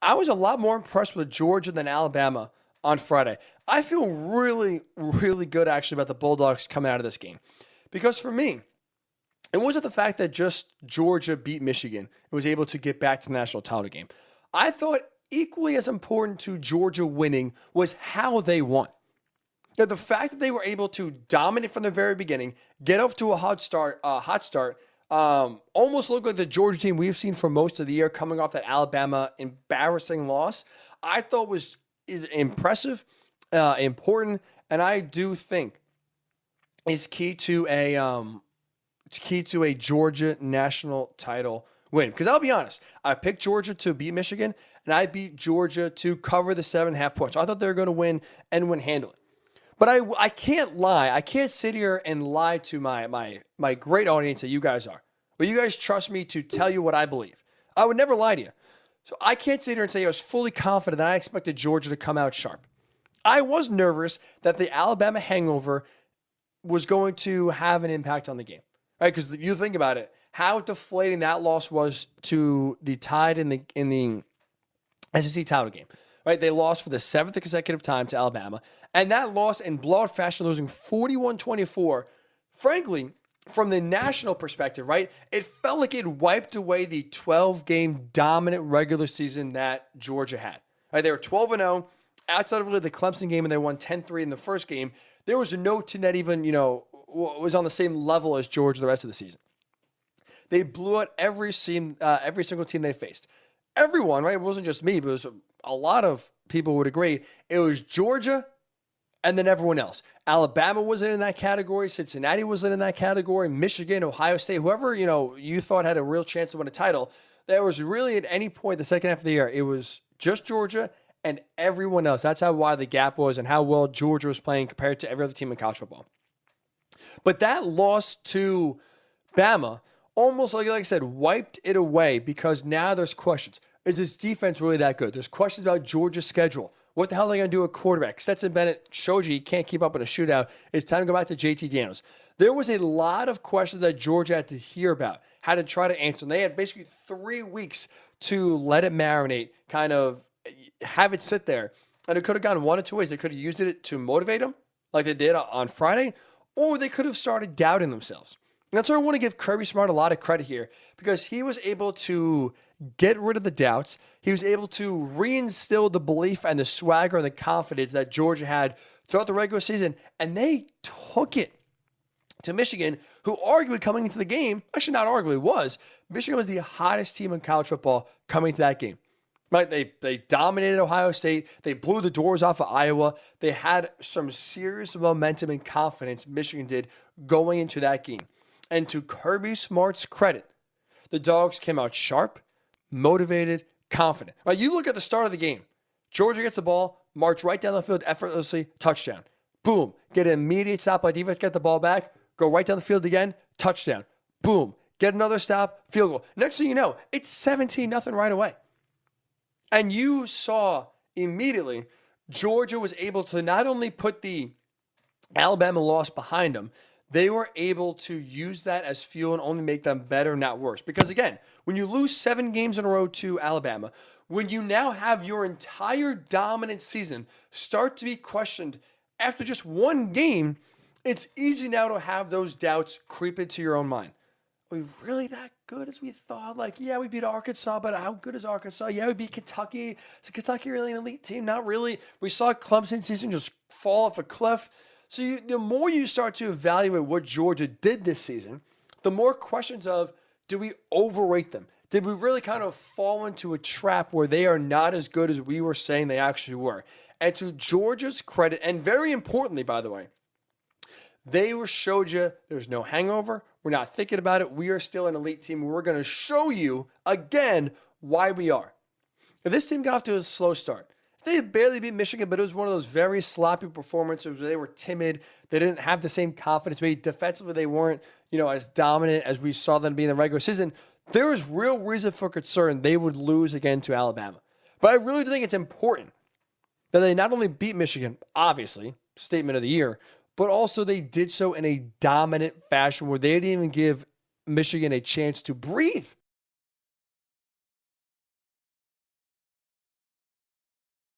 I was a lot more impressed with Georgia than Alabama on Friday. I feel really, really good actually about the Bulldogs coming out of this game. Because for me, it wasn't the fact that just Georgia beat Michigan and was able to get back to the national title game. I thought equally as important to Georgia winning was how they won. Now, the fact that they were able to dominate from the very beginning, get off to a hot start, almost looked like the Georgia team we've seen for most of the year coming off that Alabama embarrassing loss, I thought is impressive, important, and I do think is key to a Georgia national title win. Because I'll be honest, I picked Georgia to beat Michigan, and I beat Georgia to cover the 7.5 points. So I thought they were going to win and win handily. But I can't lie. I can't sit here and lie to my great audience that you guys are. But you guys trust me to tell you what I believe. I would never lie to you. So I can't sit here and say I was fully confident that I expected Georgia to come out sharp. I was nervous that the Alabama hangover was going to have an impact on the game. Right? Because you think about it, how deflating that loss was to the Tide in the SEC title game. Right? They lost for the 7th consecutive time to Alabama. And that loss in blowout fashion, losing 41-24, frankly, from the national perspective, right, it felt like it wiped away the 12-game dominant regular season that Georgia had. Right? They were 12-0. Outside of really the Clemson game, and they won 10-3 in the first game, there was no team that even, was on the same level as Georgia the rest of the season. They blew out every single team they faced. Everyone, right? It wasn't just me, but it was a lot of people would agree. It was Georgia and then everyone else. Alabama wasn't in that category. Cincinnati wasn't in that category. Michigan, Ohio State, whoever, you thought had a real chance to win a title. There was really at any point the second half of the year, it was just Georgia and everyone else. That's how wide the gap was and how well Georgia was playing compared to every other team in college football. But that loss to Bama almost, like I said, wiped it away because now there's questions. Is this defense really that good? There's questions about Georgia's schedule. What the hell are they going to do at quarterback? Stetson Bennett showed you he can't keep up in a shootout. It's time to go back to JT Daniels. There was a lot of questions that Georgia had to hear about, had to try to answer. And they had basically 3 weeks to let it marinate, kind of have it sit there. And it could have gone one of two ways. They could have used it to motivate them, like they did on Friday, or they could have started doubting themselves. And that's why I want to give Kirby Smart a lot of credit here, because he was able to get rid of the doubts. He was able to reinstill the belief and the swagger and the confidence that Georgia had throughout the regular season, and they took it to Michigan, who arguably coming into the game, actually not arguably was, Michigan was the hottest team in college football coming into that game. Right? They dominated Ohio State. They blew the doors off of Iowa. They had some serious momentum and confidence, Michigan did, going into that game. And to Kirby Smart's credit, the Dogs came out sharp, motivated, confident. Right, you look at the start of the game. Georgia gets the ball, march right down the field effortlessly, touchdown. Boom. Get an immediate stop by defense, get the ball back, go right down the field again, touchdown. Boom. Get another stop, field goal. Next thing you know, it's 17-0 right away. And you saw immediately Georgia was able to not only put the Alabama loss behind them, they were able to use that as fuel and only make them better, not worse. Because again, when you lose 7 games in a row to Alabama, when you now have your entire dominant season start to be questioned after just one game, it's easy now to have those doubts creep into your own mind. Are we really that good as we thought? Like, yeah, we beat Arkansas, but how good is Arkansas? Yeah, we beat Kentucky. Is Kentucky really an elite team? Not really. We saw Clemson season just fall off a cliff. So the more you start to evaluate what Georgia did this season, the more questions of, do we overrate them? Did we really kind of fall into a trap where they are not as good as we were saying they actually were? And to Georgia's credit, and very importantly, by the way, they showed you there's no hangover. We're not thinking about it. We are still an elite team. We're going to show you, again, why we are. If this team got off to a slow start, they had barely beat Michigan, but it was one of those very sloppy performances where they were timid. They didn't have the same confidence. Maybe defensively they weren't, as dominant as we saw them be in the regular season. There was real reason for concern they would lose again to Alabama. But I really do think it's important that they not only beat Michigan, obviously, statement of the year, but also they did so in a dominant fashion where they didn't even give Michigan a chance to breathe.